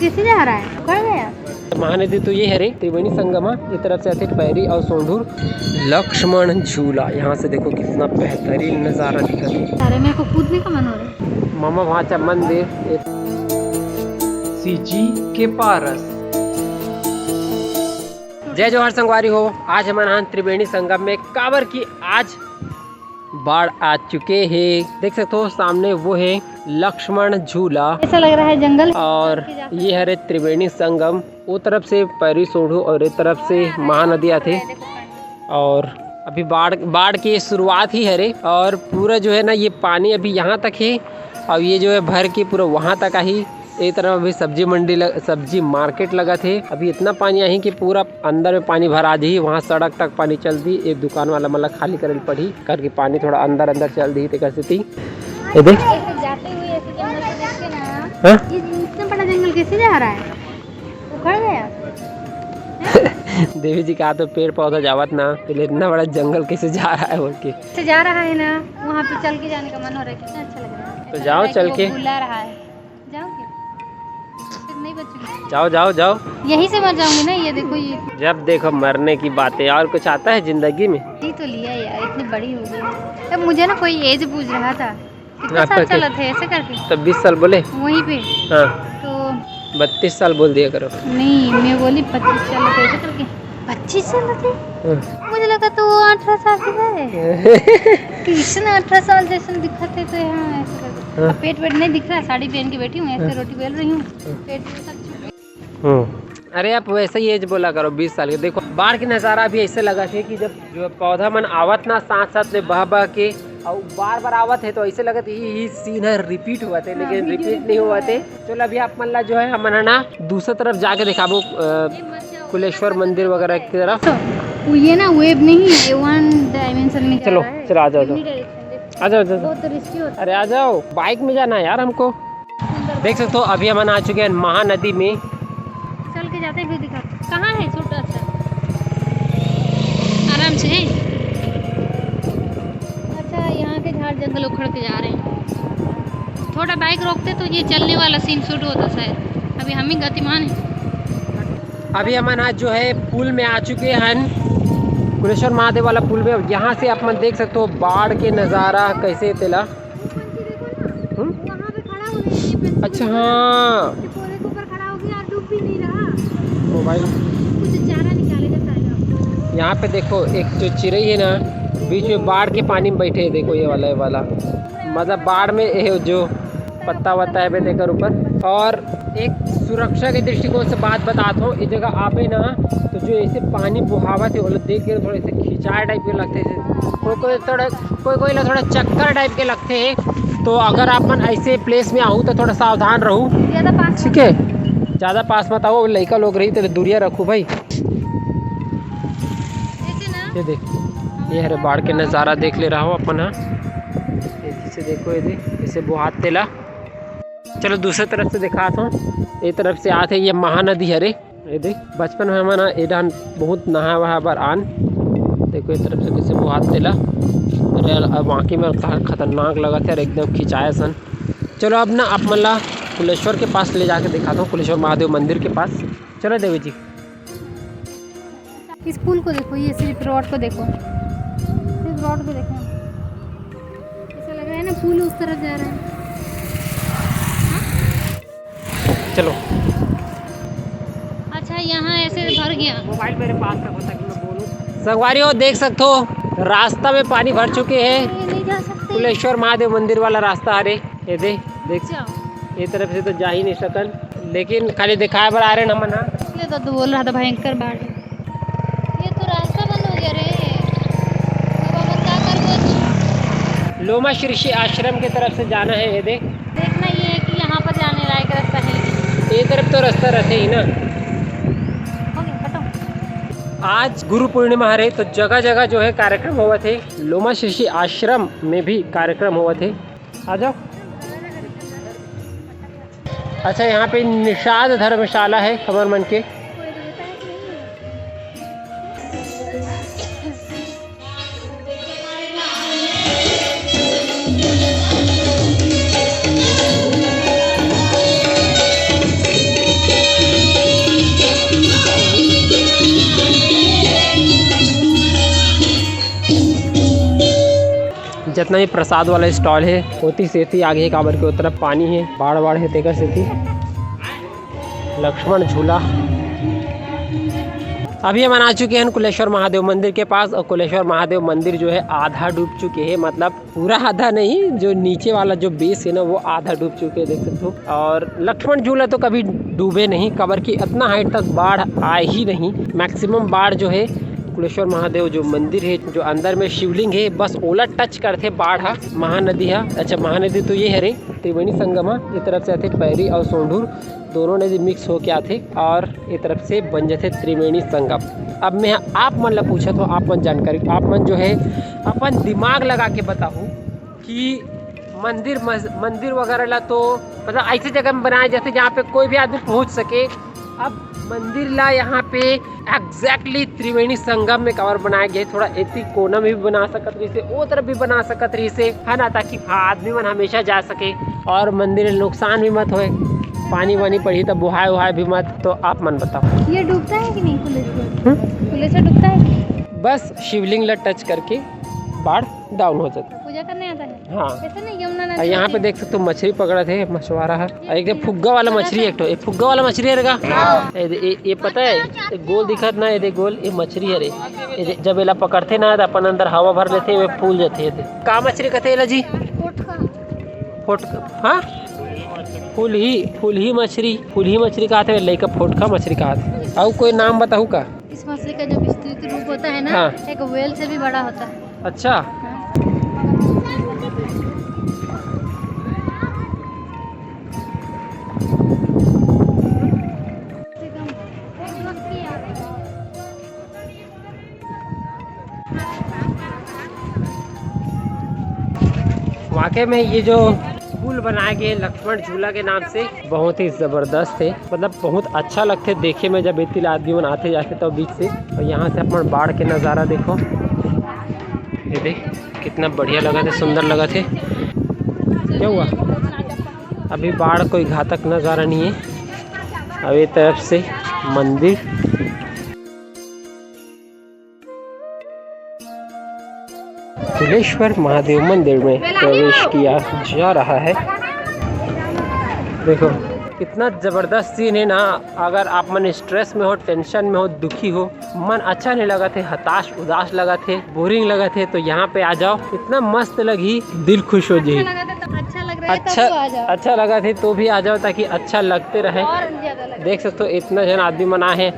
कैसे जा रहा है? उखड़ गया। महानदी तो ये है रे त्रिवेणी संगम, ये तरफ से आते पैरी और सोंढूर। लक्ष्मण झूला, यहाँ से देखो कितना बेहतरीन नज़ारा दिखा है। अरे मेरे को कूदने का मन हो रहा है। मामा भाचा मंदिर सीजी के पारस। जय जवाहर संगवारी हो। आज हमारे त्रिवेणी संगम में कांवर की आज बाढ़ आ चुके हैं। देख सकते हो सामने वो है लक्ष्मण झूला। ऐसा लग रहा है जंगल। और ये है त्रिवेणी संगम। वो तरफ से पैरी सोढ़ू और एक तरफ से महानदी आते। और अभी बाढ़ की शुरुआत ही है रे। और पूरा जो है ना ये पानी अभी यहाँ तक है और ये जो है भर के पूरा वहाँ तक आई। एक तरफ अभी सब्जी मंडी सब्जी मार्केट लगा थे। अभी इतना पानी आई कि पूरा अंदर में पानी भरा दी। वहाँ सड़क तक पानी चल दी। एक दुकान वाला मतलब खाली करे पड़ी करके पानी थोड़ा अंदर चल दी थी कैसे थी। ये देख जाते हुए ऐसे जंगल को देख के ना, ये इतना बड़ा जंगल कैसे जा रहा है? उखड़ गया। देवी जी का तो पेड़ पौधा जावत ना, तो इतना बड़ा जंगल कैसे जा रहा है बोल के से जा रहा है ना। वहाँ पे चल के जाने का मन हो रहा है। कितना अच्छा लग रहा है। तो जाओ चल के। बुला रहा है। जाओगे? फिर नहीं बचूंगी। जाओ यहीं से मर जाऊंगी ना। ये देखो ये जब देखो मरने की बातें। और कुछ आता है जिंदगी में? ये तो लिया यार, इतनी बड़ी हो गई। अब मुझे ना कोई एज पूछ रहा था कितना साल चला थे ऐसे करके। तब 20 साल बोले वहीं पे। हाँ तो 32 साल बोल दिया करो। नहीं मैं बोली 25 साल थे ऐसे करके। 25 साल थे? मुझे लगा तो वो 18 साल के थे। किसने 18 साल जैसे दिखते तो यहाँ ऐसे करके। पेट नहीं दिख रहा। साड़ी पहन के बैठी हूँ ऐसे रोटी बेल रही हूँ। पेट अरे आप वैसे ही एज बोला करो 20 साल के। देखो बाढ़ की नज़ारा भी ऐसे लगा थे कि जब जो पौधा मन आवत ना साथ में बह के और बार आवत है तो ऐसे लगा ये सीन है रिपीट हुआ थे। लेकिन रिपीट नहीं हुआ थे। चलो अभी आप मतलब जो है हम ना दूसरी तरफ जाके दिखाबो कुलेश्वर मंदिर वगैरह की तरफ। तो ये ना वेब नहीं है, ये 1 डायमेंशन में चलो आ जाओ बहुत रिस्की होता है। अरे आ जाओ, बाइक में जाना है यार हमको। देख सकते हो अभी हम आ चुके हैं महानदी में। चल के जाते फिर दिखा। कहाँ है छोटा सा? आराम से है। अच्छा यहाँ के झाड़ जंगल उखड़ के जा रहे हैं। थोड़ा बाइक रोकते तो ये चलने वाला सीन शूट होता शायद। अभी हम ही गतिमान हैं। अभी हम आज जो है पुल में आ चुके हैं, कुलेश्वर महादेव वाला पुल में। यहाँ से आप मन देख सकते हो बाढ़ के नज़ारा कैसे तेला। अच्छा हाँ मोबाइल यहाँ पे देखो एक जो चिड़ै है ना बीच में बाढ़ के पानी में बैठे है। देखो ये वाला मतलब बाढ़ में जो पत्ता वत्ता है देकर ऊपर। और एक सुरक्षा के दृष्टिकोण से बात बताता हूँ। इस जगह आपे ना तो जो ऐसे पानी बुहावत है वो देख के थोड़े से खिंचाए टाइप के लगते हैं। कोई थोड़ा चक्कर टाइप के लगते हैं। तो अगर अपन ऐसे प्लेस में आऊँ तो थोड़ा सावधान रहूँ, ठीक है? ज़्यादा पास मत आओ, लड़का लोग रही तो दूरिया रखो भाई। ये देख ये हरे बाढ़ के नज़ारा देख ले रहा हो अपन। हाँ इसे देखो ये देख इसे बुहात तेला। चलो दूसरी तरफ से दिखाता हूँ। एक तरफ से आते ये महानदी हरे। ये देख बचपन में हमारा एडान बहुत नहा वहा बार आन। देखो इस तरफ से कैसे बुहात तेला। अरे वाकई में खतरनाक लगा था एकदम खिंचाया सन। चलो अब ना आप मतलब कुलेश्वर के पास ले जाके दिखाता हूँ, कुलेश्वर महादेव मंदिर के पास। चलो देवी जी इस पुल को देखो। ये सिर्फ रोड को देखो, सिर्फ रोड को देखो। ऐसा लग रहा है ना पुल उस तरफ जा रहा है। चलो अच्छा यहाँ ऐसे भर गया। मोबाइल मेरे पास रखो ताकि मैं बोलूं। संगवारी हो देख सकते हो रास्ता में पानी भर चुके हैं। नहीं जा सकते। कुलेश्वर महादेव मंदिर वाला रास्ता अरे ये देख जाओ। ये तरफ से तो जा ही नहीं सकन, लेकिन खाली दिखाए पर आ रहे ना मना। इसलिए तो बोल रहा था भयंकर बाढ़। ये तो रास्ता बंद हो गया रे। लोमा ऋषि आश्रम की तरफ से जाना है। ये देखना ये है कि यहाँ पर जाने लायक रास्ता है। ये तरफ तो रास्ता रहते ही ना। आज गुरु पूर्णिमा है तो जगह जगह जो है कार्यक्रम हुआ थे। लोमा ऋषि आश्रम में भी कार्यक्रम हुआ थे। आ जाओ। अच्छा यहाँ पे निषाद धर्मशाला है खबर मन के। जितना भी प्रसाद वाला स्टॉल है होती सेती आगे काबर के तरफ पानी है, बाढ़ बाढ़ है तेकर सेती। लक्ष्मण झूला। अभी हम आ चुके हैं कुलेश्वर महादेव मंदिर के पास, और कुलेश्वर महादेव मंदिर जो है आधा डूब चुके हैं, मतलब पूरा आधा नहीं, जो नीचे वाला जो बेस है ना वो आधा डूब चुके हैं, देख सकते हो। और लक्ष्मण झूला तो कभी डूबे नहीं, कबर की इतना हाइट तक बाढ़ आए ही नहीं। मैक्सिमम बाढ़ जो है कुलेश्वर महादेव जो मंदिर है, जो अंदर में शिवलिंग है, बस ओला टच करते बाढ़ हा। महानदी हा, अच्छा महानदी तो ये है रे त्रिवेणी संगम हा, ये तरफ से आते पैरी और सोंढूर दोनों नदी मिक्स होके आते और ये तरफ से बन जाते त्रिवेणी संगम। अब मैं आप मन ला पूछा तो आप मन जानकारी, आप मन जो है अपन दिमाग लगा के बताऊँ कि मंदिर वगैरह ला तो मतलब ऐसी जगह में बनाए जाते जहाँ पे कोई भी आदमी पहुँच सके। अब मंदिर ला यहाँ पे एग्जैक्टली त्रिवेणी संगम में कवर बनाया गया है। थोड़ा एती कोना में भी बना सकत रही से, वो तरफ भी बना सकत रही से, है ना, ताकि आदमी मन हमेशा जा सके और मंदिर नुकसान भी मत होए, पानी वानी पड़ी तो बुहाए उहाए भी मत। तो आप मन बताओ ये डूबता है कि नहीं कुलेश्वर डूबता है? बस शिवलिंग ला टच करके बाढ़ डाउन हो जाता, पूजा करने आता है। हाँ, ऐसा ना यमुना नदी। यहाँ पे देख सकते हो मछली पकड़ा थे मछुआरा है, एक फुग्गा वाला मछली, एक तो फुग्गा वाला मछली है गा। ये पता है ये गोल दिखत ना, ये गोल ये मछली है रे, जब एला पकड़ते ना तो अपन अंदर हवा भर लेते वे फूल जाते। का मछली कहते एला जी? फोटका। हाँ, फूल ही मछली कहते हैं, लइका फोटका मछली कहते। और कोई नाम बताऊँ का? इस मछली का जो विस्तृत रूप होता है ना, हाँ, एक व्हेल से भी बड़ा होता है। अच्छा, वाकई में ये जो पुल बनाए गए लक्ष्मण झूला के नाम से बहुत ही ज़बरदस्त है, मतलब बहुत अच्छा लगते देखे में जब इतने आदमी मन आते जाते तो बीच से। और यहाँ से अपन बाढ़ के नज़ारा देखो, ये देख कितना बढ़िया लगा थे, सुंदर लगा थे। क्या हुआ? अभी बाढ़ कोई घातक नज़ारा नहीं है। अब ये तरफ से मंदिर, कुलेश्वर महादेव मंदिर में प्रवेश किया जा रहा है। देखो कितना ज़बरदस्त सीन है ना। अगर आप मन स्ट्रेस में हो, टेंशन में हो, दुखी हो, मन अच्छा नहीं लगा थे, हताश उदास लगा थे, बोरिंग लगा थे, तो यहाँ पे आ जाओ, इतना मस्त लगी, दिल खुश हो जाए। अच्छा लगा थे तो भी आ जाओ ताकि अच्छा लगते रहे। देख सकते हो इतना जन आदमी मना है,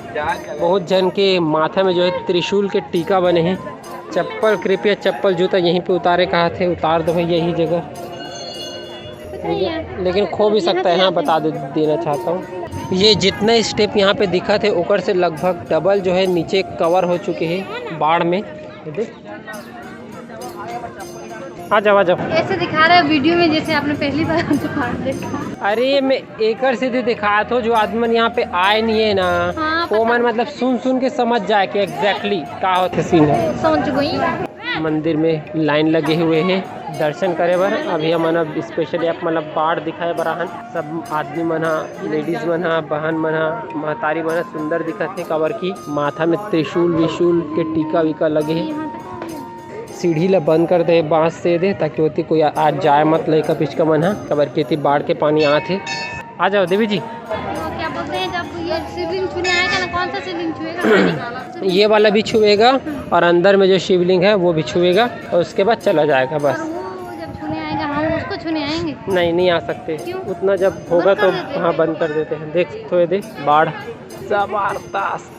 बहुत जन के माथा में जो है त्रिशूल के टीका बने हैं। चप्पल कृपया चप्पल जूता यहीं पे उतारे, कहा थे उतार दो भाई यही जगह, लेकिन खो भी सकता है। हाँ बता देना चाहता हूँ, ये जितना स्टेप यहाँ पे दिखा थे ऊपर से लगभग डबल जो है नीचे कवर हो चुके हैं बाढ़ में। आ जाओ ऐसे दिखा रहा है वीडियो में जैसे आपने पहली बार देखा। अरे मैं एकर से दिखाया था, जो आदमी यहाँ पे आए नहीं है ना, हाँ, वो मन मतलब सुन के समझ जाए कि एग्जैक्टली क्या होते सीन है। समझ गई। मंदिर में लाइन लगे हुए हैं दर्शन करे बर। अभी हम स्पेशली आप मतलब बाढ़ दिखाए बराहन, सब आदमी मन हा, लेडीज मन हा, बहन मन हा, महतारी मन हा, सुंदर दिखत है। कबर की माथा में त्रिशूल विशूल के टीका वीका लगे हैं। सीढ़ी ला बंद कर दे बांस से दे ताकि होती कोई आज जाए मत लइका पिचका मन हा, कबर की थी बाढ़ के पानी आते। आ जाओ देवी जी। क्या बोलते हैं जब ये शिवलिंग छूने आएगा ना, कौन सा शिवलिंग छुएगा? ये वाला भी छुएगा और अंदर में जो शिवलिंग है वो भी छुएगा और उसके बाद चला जाएगा बस। जब छूने आएगा हम उसको छूने आएंगे? नहीं आ सकते। क्यों? उतना जब होगा तो हाँ बंद कर देते हैं। देख सकते हो देख बाढ़ जबरदस्त।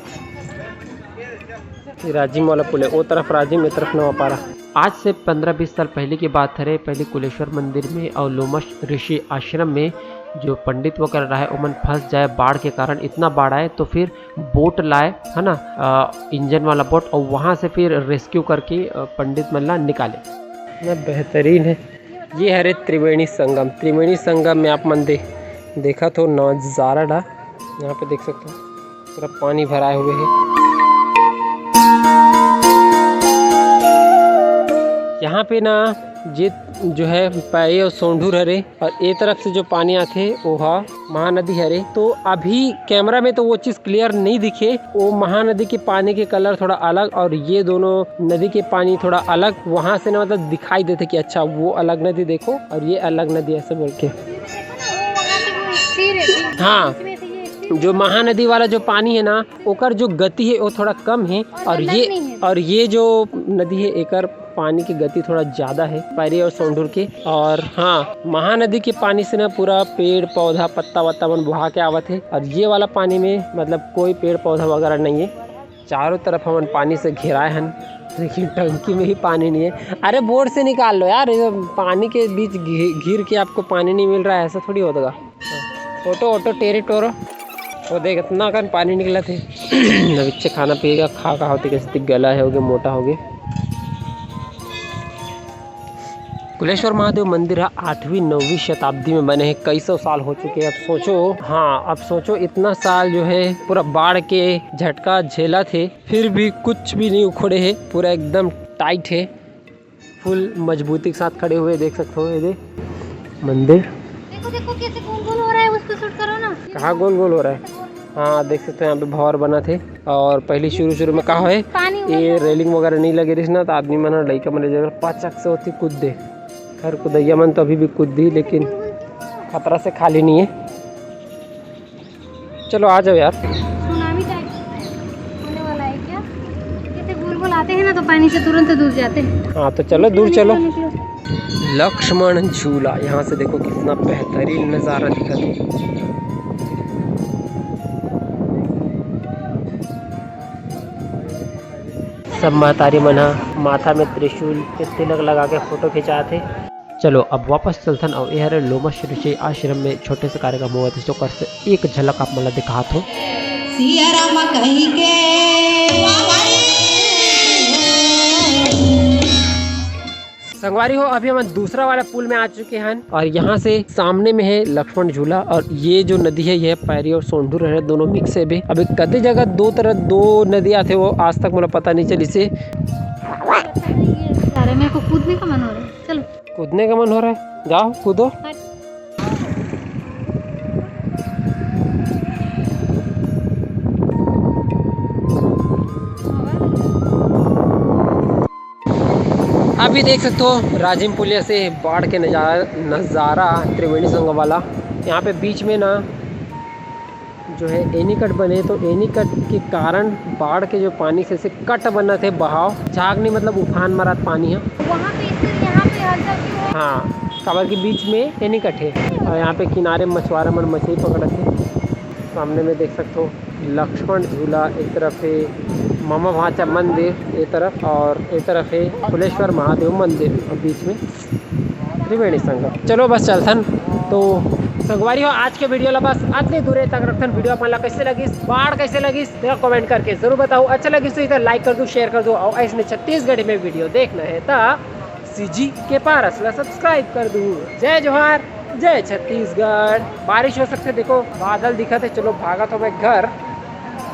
राजिम वाला पुल है, वो तरफ राजिम, ये तरफ नवापारा। आज से 15-20 साल पहले की बात है। पहले कुलेश्वर मंदिर में और लोमश ऋषि आश्रम में जो पंडित वो कर रहा है ओमन फंस जाए बाढ़ के कारण। इतना बाढ़ आए तो फिर बोट लाए, है ना, इंजन वाला बोट, और वहाँ से फिर रेस्क्यू करके पंडित मल्ला निकाले। बेहतरीन है। ये है रे त्रिवेणी संगम। त्रिवेणी संगम में आप मन देखा तो नज़ारा डा, यहाँ पे देख सकते हो पूरा पानी भराए हुए है। यहाँ पे ना ये जो है पैरी और सोंढूर हरे और ए तरफ से जो पानी आते वो हा महानदी हरे। तो अभी कैमरा में तो वो चीज़ क्लियर नहीं दिखे, वो महानदी के पानी के कलर थोड़ा अलग और ये दोनों नदी के पानी थोड़ा अलग, वहाँ से ना मतलब दिखाई देते कि अच्छा वो अलग नदी देखो और ये अलग नदी ऐसे बोल के। हाँ, जो महानदी वाला जो पानी है ना ओकर जो गति है वो थोड़ा कम है और ये जो नदी है एकर पानी की गति थोड़ा ज़्यादा है पैरी और सोंढूर के। और हाँ, महानदी के पानी से ना पूरा पेड़ पौधा पत्ता वत्ता मन बहा के आवत है और ये वाला पानी में मतलब कोई पेड़ पौधा वगैरह नहीं है, चारों तरफ हम पानी से घिराए हैं। लेकिन टंकी में ही पानी नहीं है। अरे बोर्ड से निकाल लो यार, पानी के बीच घिर के आपको पानी नहीं मिल रहा है, ऐसा थोड़ी होगा। ऑटो ऑटो टेरी टोरो वो देख इतना कर पानी निकला थे। बच्चे खाना पिएगा खा होती कैसे गला है हो गया मोटा हो गया। कुलेश्वर महादेव मंदिर 8वीं 9वीं शताब्दी में बने हैं, कई सौ साल हो चुके हैं। अब सोचो, हाँ अब सोचो इतना साल जो है पूरा बाढ़ के झटका झेला थे फिर भी कुछ भी नहीं उखड़े है, पूरा एकदम टाइट है, फुल मजबूती के साथ खड़े हुए देख सकते हो। ये मंदिर देखो कैसे गोल गोल हो रहा है, उसको शूट करो ना। कहाँ गोल गोल हो रहा है? हाँ देख सकते हैं यहाँ पे भंवर बना थे और पहली शुरू में कहा है ये रेलिंग वगैरह नहीं लगे रही ना तो आदमी मन लड़का मन जगह पाचक से होती कूद दे। खैर कुदैया मन तो अभी भी कूद दी लेकिन खतरा से खाली नहीं है। चलो आ जाओ यार। सुनामी टाइप होने वाला है क्या? जैसे गोल गोल आते हैं ना तो पानी से तुरंत दूर जाते हैं। हाँ तो चलो दूर चलो। लक्ष्मण झूला, यहाँ से देखो कितना बेहतरीन नज़ारा दिखा था। सब महतारी मना माथा में त्रिशूल के तिलक लगा के फोटो खिंचाते। चलो अब वापस चलथन और यह लोमा ऋषि आश्रम में छोटे से कार्यक्रम हुआ थे, तो कर से एक झलक आप मतलब दिखा थो। संगवारी हो अभी हम दूसरा वाला पुल में आ चुके हैं और यहाँ से सामने में है लक्ष्मण झूला और ये जो नदी है यह पैरी और सोंढूर है, दोनों मिक्स है भी। अभी कई जगह दो नदियाँ थे वो आज तक मुझे पता नहीं चली से। मेरे को कूदने का मन हो रहा है, चलो कूदने का मन हो रहा है, जाओ कूदो। अभी देख सकते हो राजिम पुलिया से बाढ़ के नज़ारा त्रिवेणी संगम वाला। यहाँ पे बीच में ना जो है एनीकट बने, तो एनीकट के कारण बाढ़ के जो पानी से कट बना थे बहाव झाग नहीं मतलब उफान मारत पानी है वहाँ पे यहाँ पे हालचाल। हाँ काबर के बीच में एनीकट है और यहाँ पे किनारे मछुआरा मन मछली पकड़ते थे। सामने में देख सकते हो लक्ष्मण झूला, एक तरफ है मामा भाचा मंदिर एक तरफ और एक तरफ है कुलेश्वर महादेव मंदिर और बीच में त्रिवेणी संगम। चलो बस चलथन। तो संगवारी हो आज के वीडियो ला बस अतने दूर तक रखथन। वीडियो अपन ला कैसे लगिस, बाढ़ कैसे लगिस तेरा कमेंट करके जरूर बताओ। अच्छा लगिस तो इधर लाइक कर दो, शेयर कर दो और ऐसे छत्तीसगढ़ में वीडियो देखना है तो सीजी के पारस ला सब्सक्राइब कर दो। जय जोहार, जय छत्तीसगढ़। बारिश हो सकते देखो बादल दिखा थे, चलो भागा तो मैं घर।